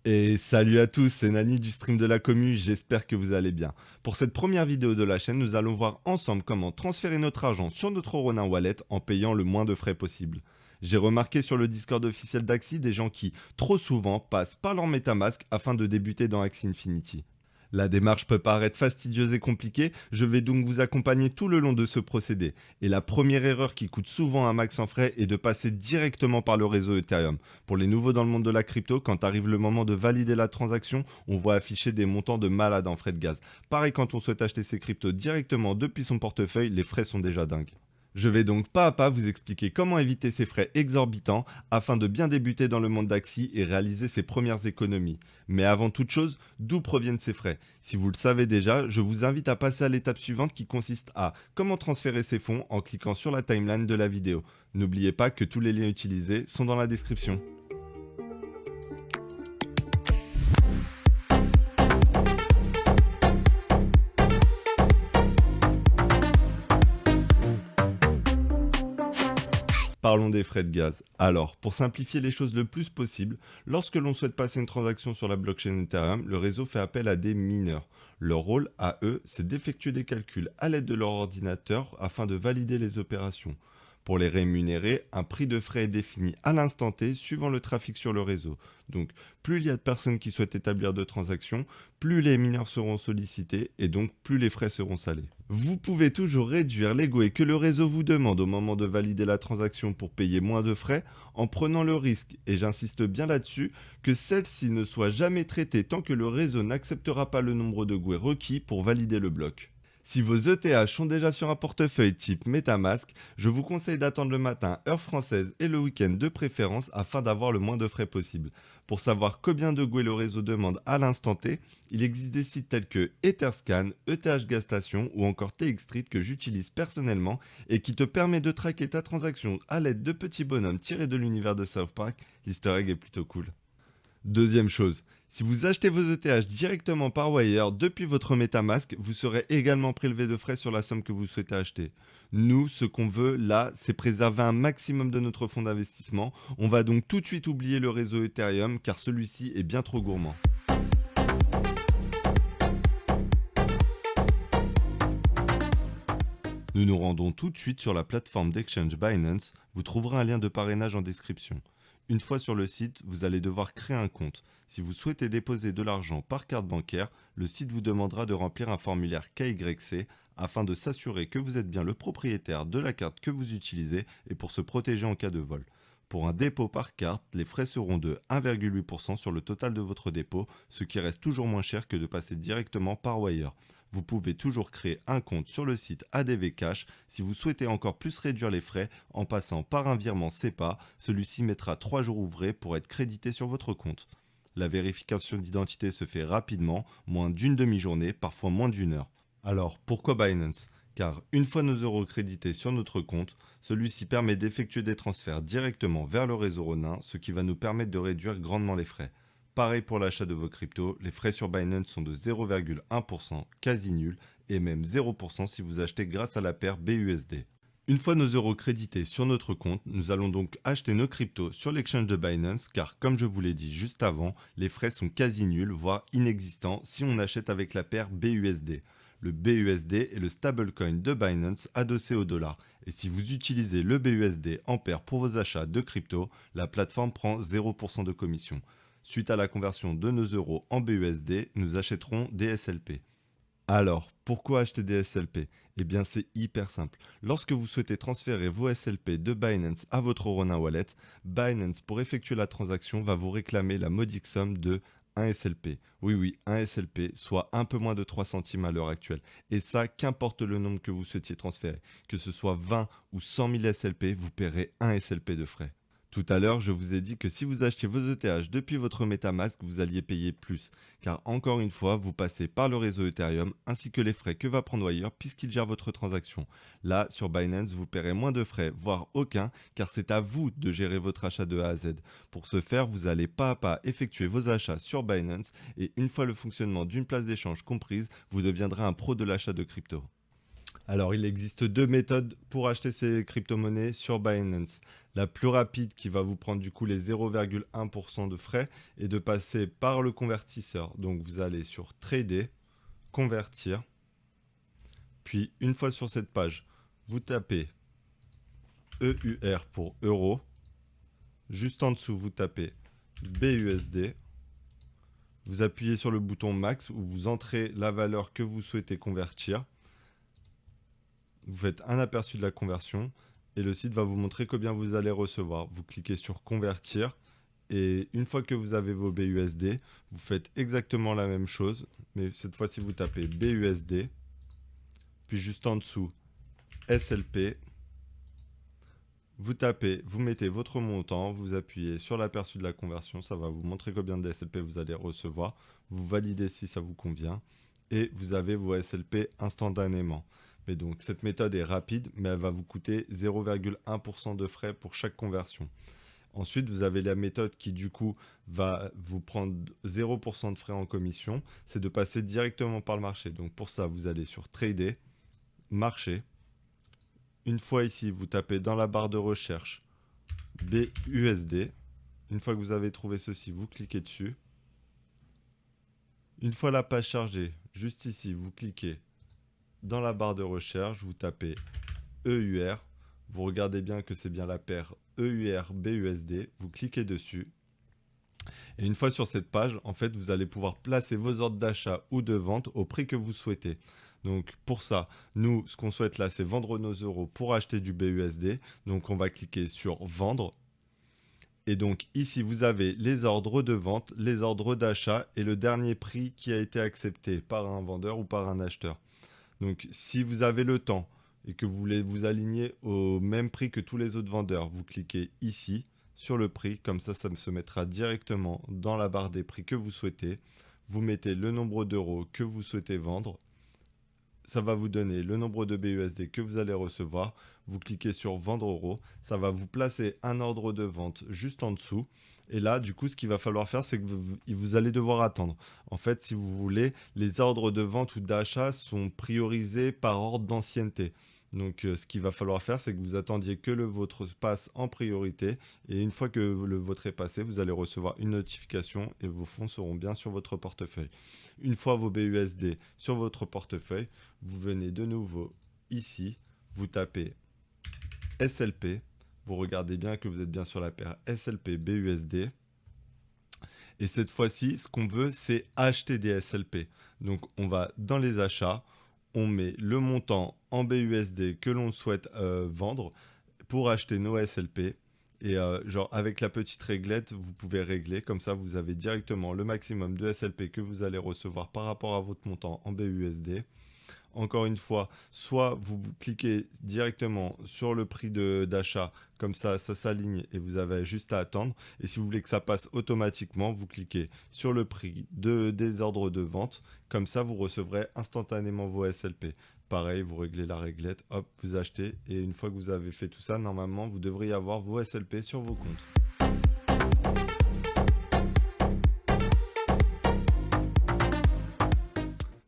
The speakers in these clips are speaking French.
Et salut à tous, c'est Nani du stream de la commu, j'espère que vous allez bien. Pour cette première vidéo de la chaîne, nous allons voir ensemble comment transférer notre argent sur notre Ronin Wallet en payant le moins de frais possible. J'ai remarqué sur le Discord officiel d'Axi des gens qui, trop souvent, passent par leur MetaMask afin de débuter dans Axie Infinity. La démarche peut paraître fastidieuse et compliquée, je vais donc vous accompagner tout le long de ce procédé. Et la première erreur qui coûte souvent un max en frais est de passer directement par le réseau Ethereum. Pour les nouveaux dans le monde de la crypto, quand arrive le moment de valider la transaction, on voit afficher des montants de malade en frais de gaz. Pareil quand on souhaite acheter ses cryptos directement depuis son portefeuille, les frais sont déjà dingues. Je vais donc pas à pas vous expliquer comment éviter ces frais exorbitants afin de bien débuter dans le monde d'Axi et réaliser ses premières économies. Mais avant toute chose, d'où proviennent ces frais? Si vous le savez déjà, je vous invite à passer à l'étape suivante qui consiste à comment transférer ces fonds en cliquant sur la timeline de la vidéo. N'oubliez pas que tous les liens utilisés sont dans la description. Parlons des frais de gaz. Alors, pour simplifier les choses le plus possible, lorsque l'on souhaite passer une transaction sur la blockchain Ethereum, le réseau fait appel à des mineurs. Leur rôle, à eux, c'est d'effectuer des calculs à l'aide de leur ordinateur afin de valider les opérations. Pour les rémunérer, un prix de frais est défini à l'instant T suivant le trafic sur le réseau. Donc, plus il y a de personnes qui souhaitent établir de transactions, plus les mineurs seront sollicités et donc plus les frais seront salés. Vous pouvez toujours réduire les GOE que le réseau vous demande au moment de valider la transaction pour payer moins de frais en prenant le risque, et j'insiste bien là-dessus, que celle-ci ne soit jamais traitée tant que le réseau n'acceptera pas le nombre de GOE requis pour valider le bloc. Si vos ETH sont déjà sur un portefeuille type MetaMask, je vous conseille d'attendre le matin, heure française et le week-end de préférence afin d'avoir le moins de frais possible. Pour savoir combien de GOE le réseau demande à l'instant T, il existe des sites tels que Etherscan, ETH Gas Station ou encore TX Street que j'utilise personnellement et qui te permet de traquer ta transaction à l'aide de petits bonhommes tirés de l'univers de South Park. L'easter egg est plutôt cool. Deuxième chose, si vous achetez vos ETH directement par Wire depuis votre MetaMask, vous serez également prélevé de frais sur la somme que vous souhaitez acheter. Nous, ce qu'on veut là, c'est préserver un maximum de notre fonds d'investissement. On va donc tout de suite oublier le réseau Ethereum car celui-ci est bien trop gourmand. Nous nous rendons tout de suite sur la plateforme d'exchange Binance. Vous trouverez un lien de parrainage en description. Une fois sur le site, vous allez devoir créer un compte. Si vous souhaitez déposer de l'argent par carte bancaire, le site vous demandera de remplir un formulaire KYC afin de s'assurer que vous êtes bien le propriétaire de la carte que vous utilisez et pour se protéger en cas de vol. Pour un dépôt par carte, les frais seront de 1,8% sur le total de votre dépôt, ce qui reste toujours moins cher que de passer directement par Wire. Vous pouvez toujours créer un compte sur le site ADV Cash si vous souhaitez encore plus réduire les frais en passant par un virement SEPA. Celui-ci mettra 3 jours ouvrés pour être crédité sur votre compte. La vérification d'identité se fait rapidement, moins d'une demi-journée, parfois moins d'une heure. Alors, pourquoi Binance? Car une fois nos euros crédités sur notre compte, celui-ci permet d'effectuer des transferts directement vers le réseau Ronin, ce qui va nous permettre de réduire grandement les frais. Pareil pour l'achat de vos cryptos, les frais sur Binance sont de 0,1%, quasi nuls, et même 0% si vous achetez grâce à la paire BUSD. Une fois nos euros crédités sur notre compte, nous allons donc acheter nos cryptos sur l'exchange de Binance car comme je vous l'ai dit juste avant, les frais sont quasi nuls, voire inexistants si on achète avec la paire BUSD. Le BUSD est le stablecoin de Binance adossé au dollar. Et si vous utilisez le BUSD en paire pour vos achats de crypto, la plateforme prend 0% de commission. Suite à la conversion de nos euros en BUSD, nous achèterons des SLP. Alors, pourquoi acheter des SLP? Eh bien, c'est hyper simple. Lorsque vous souhaitez transférer vos SLP de Binance à votre Ronin Wallet, Binance, pour effectuer la transaction, va vous réclamer la modique somme de 1 SLP. Oui, oui, 1 SLP, soit un peu moins de 3 centimes à l'heure actuelle. Et ça, qu'importe le nombre que vous souhaitiez transférer. Que ce soit 20 ou 100 000 SLP, vous paierez 1 SLP de frais. Tout à l'heure, je vous ai dit que si vous achetiez vos ETH depuis votre MetaMask, vous alliez payer plus. Car encore une fois, vous passez par le réseau Ethereum ainsi que les frais que va prendre Wire puisqu'il gère votre transaction. Là, sur Binance, vous paierez moins de frais, voire aucun, car c'est à vous de gérer votre achat de A à Z. Pour ce faire, vous allez pas à pas effectuer vos achats sur Binance et une fois le fonctionnement d'une place d'échange comprise, vous deviendrez un pro de l'achat de crypto. Alors, il existe deux méthodes pour acheter ces crypto-monnaies sur Binance. La plus rapide qui va vous prendre du coup les 0,1% de frais est de passer par le convertisseur. Donc, vous allez sur Trader, Convertir. Puis, une fois sur cette page, vous tapez EUR pour euro. Juste en dessous, vous tapez BUSD. Vous appuyez sur le bouton Max où vous entrez la valeur que vous souhaitez convertir. Vous faites un aperçu de la conversion et le site va vous montrer combien vous allez recevoir. Vous cliquez sur Convertir et une fois que vous avez vos BUSD, vous faites exactement la même chose, mais cette fois-ci vous tapez BUSD, puis juste en dessous SLP. Vous tapez, vous mettez votre montant, vous appuyez sur l'aperçu de la conversion, ça va vous montrer combien de SLP vous allez recevoir. Vous validez si ça vous convient et vous avez vos SLP instantanément. Mais donc cette méthode est rapide, mais elle va vous coûter 0,1% de frais pour chaque conversion. Ensuite, vous avez la méthode qui du coup va vous prendre 0% de frais en commission, c'est de passer directement par le marché. Donc pour ça, vous allez sur Trader, Marché. Une fois ici, vous tapez dans la barre de recherche BUSD. Une fois que vous avez trouvé ceci, vous cliquez dessus. Une fois la page chargée, juste ici, vous cliquez dans la barre de recherche, vous tapez EUR. Vous regardez bien que c'est bien la paire EUR-BUSD. Vous cliquez dessus. Et une fois sur cette page, en fait, vous allez pouvoir placer vos ordres d'achat ou de vente au prix que vous souhaitez. Donc pour ça, nous, ce qu'on souhaite là, c'est vendre nos euros pour acheter du BUSD. Donc on va cliquer sur Vendre. Et donc ici, vous avez les ordres de vente, les ordres d'achat et le dernier prix qui a été accepté par un vendeur ou par un acheteur. Donc si vous avez le temps et que vous voulez vous aligner au même prix que tous les autres vendeurs, vous cliquez ici sur le prix. Comme ça se mettra directement dans la barre des prix que vous souhaitez. Vous mettez le nombre d'euros que vous souhaitez vendre. Ça va vous donner le nombre de BUSD que vous allez recevoir. Vous cliquez sur Vendre euros. Ça va vous placer un ordre de vente juste en dessous. Et là, du coup, ce qu'il va falloir faire, c'est que vous allez devoir attendre. En fait, si vous voulez, les ordres de vente ou d'achat sont priorisés par ordre d'ancienneté. Donc, ce qu'il va falloir faire, c'est que vous attendiez que le vôtre passe en priorité. Et une fois que le vôtre est passé, vous allez recevoir une notification et vos fonds seront bien sur votre portefeuille. Une fois vos BUSD sur votre portefeuille, vous venez de nouveau ici, vous tapez SLP, vous regardez bien que vous êtes bien sur la paire SLP BUSD. Et cette fois-ci, ce qu'on veut, c'est acheter des SLP. Donc on va dans les achats, on met le montant en BUSD que l'on souhaite vendre pour acheter nos SLP. Et genre avec la petite réglette, vous pouvez régler, comme ça vous avez directement le maximum de SLP que vous allez recevoir par rapport à votre montant en BUSD. Encore une fois, soit vous cliquez directement sur le prix d'achat, comme ça s'aligne et vous avez juste à attendre. Et si vous voulez que ça passe automatiquement, vous cliquez sur le prix des ordres de vente, comme ça vous recevrez instantanément vos SLP. Pareil, vous réglez la réglette, hop, vous achetez et une fois que vous avez fait tout ça, normalement vous devriez avoir vos SLP sur vos comptes.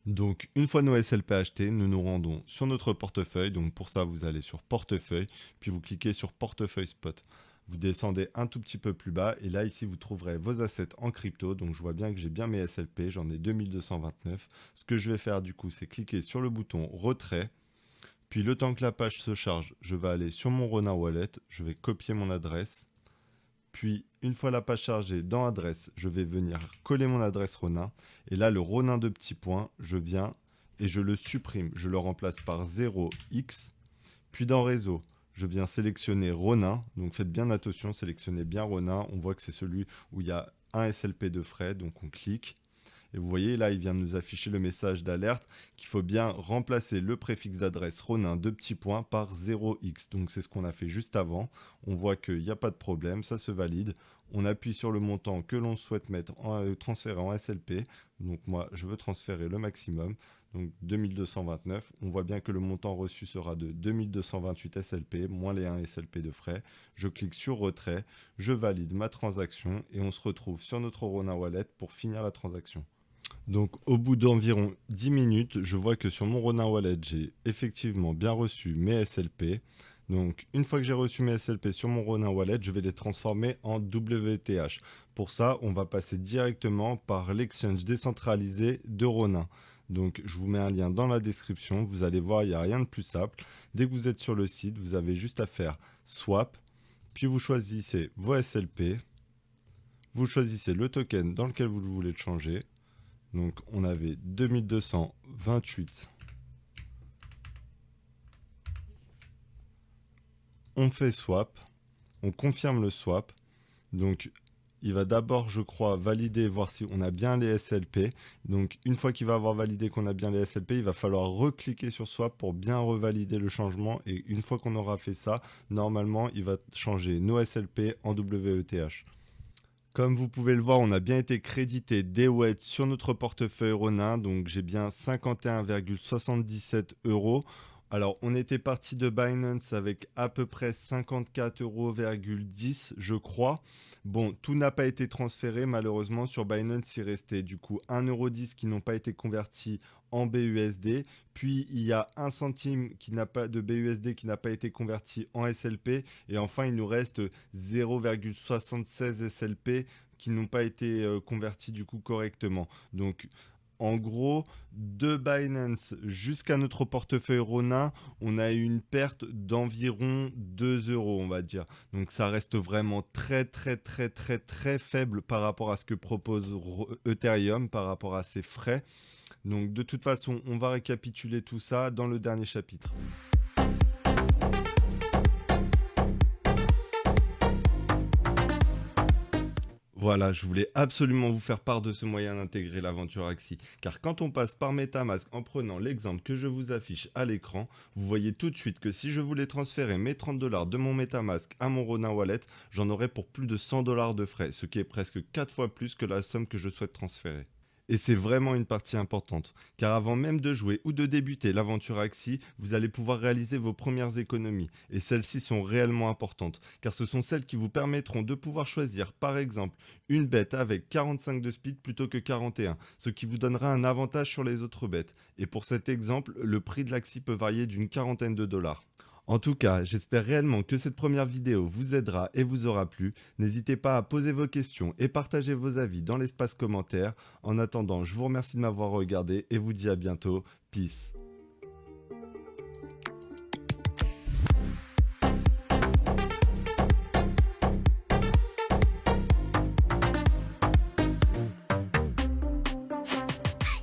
Donc, une fois nos SLP achetés, nous nous rendons sur notre portefeuille. Donc, pour ça, vous allez sur Portefeuille, puis vous cliquez sur Portefeuille Spot. Vous descendez un tout petit peu plus bas et là, ici, vous trouverez vos assets en crypto. Donc, je vois bien que j'ai bien mes SLP, j'en ai 2229. Ce que je vais faire, du coup, c'est cliquer sur le bouton Retrait. Puis, le temps que la page se charge, je vais aller sur mon Ronin Wallet, je vais copier mon adresse. Puis, une fois la page chargée dans adresse, je vais venir coller mon adresse Ronin. Et là, le Ronin de petits points, je viens et je le supprime. Je le remplace par 0x. Puis dans réseau, je viens sélectionner Ronin. Donc faites bien attention, sélectionnez bien Ronin. On voit que c'est celui où il y a un SLP de frais. Donc on clique. Et vous voyez, là, il vient de nous afficher le message d'alerte qu'il faut bien remplacer le préfixe d'adresse Ronin de petits points par 0x. Donc, c'est ce qu'on a fait juste avant. On voit qu'il n'y a pas de problème, ça se valide. On appuie sur le montant que l'on souhaite transférer en SLP. Donc, moi, je veux transférer le maximum. Donc, 2229. On voit bien que le montant reçu sera de 2228 SLP, moins les 1 SLP de frais. Je clique sur retrait, je valide ma transaction et on se retrouve sur notre Ronin Wallet pour finir la transaction. Donc au bout d'environ 10 minutes, je vois que sur mon Ronin Wallet, j'ai effectivement bien reçu mes SLP. Donc une fois que j'ai reçu mes SLP sur mon Ronin Wallet, je vais les transformer en WTH. Pour ça, on va passer directement par l'exchange décentralisé de Ronin. Donc je vous mets un lien dans la description, vous allez voir, il n'y a rien de plus simple. Dès que vous êtes sur le site, vous avez juste à faire swap, puis vous choisissez vos SLP, vous choisissez le token dans lequel vous voulez le changer. Donc on avait 2228. On fait swap, on confirme le swap. Donc il va d'abord, je crois, valider, voir si on a bien les SLP. Donc une fois qu'il va avoir validé qu'on a bien les SLP, il va falloir recliquer sur swap pour bien revalider le changement. Et une fois qu'on aura fait ça, normalement, il va changer nos SLP en WETH. Comme vous pouvez le voir, on a bien été crédité des WETH sur notre portefeuille Ronin, donc j'ai bien 51,77 euros. Alors, on était parti de Binance avec à peu près 54,10 euros, je crois. Bon, tout n'a pas été transféré, malheureusement. Sur Binance, il restait du coup 1,10 € qui n'ont pas été convertis en BUSD. Puis, il y a 1 centime qui n'a pas de BUSD qui n'a pas été converti en SLP. Et enfin, il nous reste 0,76 SLP qui n'ont pas été convertis du coup correctement. Donc, en gros, de Binance jusqu'à notre portefeuille Ronin, on a eu une perte d'environ 2 euros, on va dire. Donc ça reste vraiment très très très très très faible par rapport à ce que propose Ethereum, par rapport à ses frais. Donc de toute façon, on va récapituler tout ça dans le dernier chapitre. Voilà, je voulais absolument vous faire part de ce moyen d'intégrer l'aventure Axie. Car quand on passe par MetaMask en prenant l'exemple que je vous affiche à l'écran, vous voyez tout de suite que si je voulais transférer mes 30 $ de mon MetaMask à mon Ronin Wallet, j'en aurais pour plus de 100 $ de frais, ce qui est presque 4 fois plus que la somme que je souhaite transférer. Et c'est vraiment une partie importante, car avant même de jouer ou de débuter l'aventure Axie, vous allez pouvoir réaliser vos premières économies, et celles-ci sont réellement importantes, car ce sont celles qui vous permettront de pouvoir choisir, par exemple, une bête avec 45 de speed plutôt que 41, ce qui vous donnera un avantage sur les autres bêtes. Et pour cet exemple, le prix de l'Axie peut varier d'une quarantaine de dollars. En tout cas, j'espère réellement que cette première vidéo vous aidera et vous aura plu. N'hésitez pas à poser vos questions et partager vos avis dans l'espace commentaire. En attendant, je vous remercie de m'avoir regardé et vous dis à bientôt. Peace.